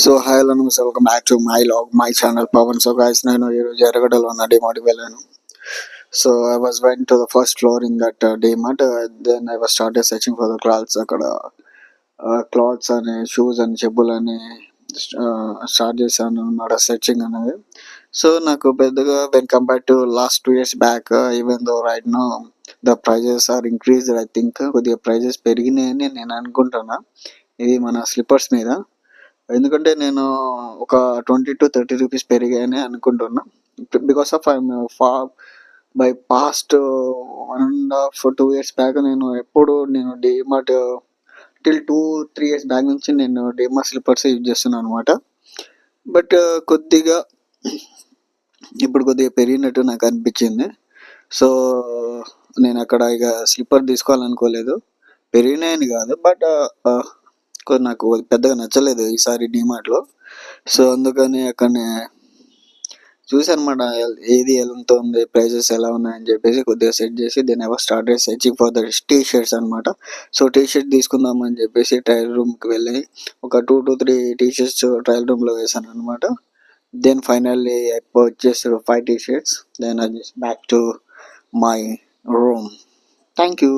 So hi hello నమస్తే, welcome back to my vlog my channel Pavan. So guys, నేను ఈరోజు ఎర్రగడ్డలో ఉన్న డిమార్ట్కి వెళ్ళాను. So I was went to the first floor in that DMart. Then I was started searching for the clothes. అక్కడ clothes అని, shoes అని, చెప్పులని స్టార్ట్ చేశాను అన్నమాట సెర్చింగ్ అనేది. సో నాకు పెద్దగా when compare to last 2 years back, even though right now the prices are increased. I think కొద్దిగా ప్రైజెస్ పెరిగినాయని నేను అనుకుంటున్నా ఇది మన స్లిప్పర్స్ మీద. ఎందుకంటే నేను ఒక 20 to 30 రూపీస్ పెరిగాయని అనుకుంటున్నా. Because of I'm by past 1.5 2 years back నేను డిమార్ట్ టిల్ 2 3 years బ్యాక్ నుంచి నేను డిమార్ట్ స్లిప్పర్స్ యూజ్ చేస్తున్నాను అనమాట. బట్ కొద్దిగా ఇప్పుడు కొద్దిగా పెరిగినట్టు నాకు అనిపించింది. సో నేను అక్కడ ఇక స్లిప్పర్ తీసుకోవాలనుకోలేదు. పెరిగినాయని కాదు, బట్ నాకు పెద్దగా నచ్చలేదు ఈసారి డిమార్ట్లో. సో అందుకని అక్కడనే చూసానమాట ఏది ఎంత ఉంది, ప్రైజెస్ ఎలా ఉన్నాయని చెప్పేసి కొద్దిగా సెట్ చేసి then I was started searching for the T shirts అనమాట. సో టీ షర్ట్ తీసుకుందామని చెప్పేసి ట్రయల్ రూమ్కి వెళ్ళి ఒక 2 to 3 టీ షర్ట్స్ ట్రయల్ రూమ్లో వేసాను అనమాట. Then finally I purchase 5 T shirts. Then I just back to my room. Thank you.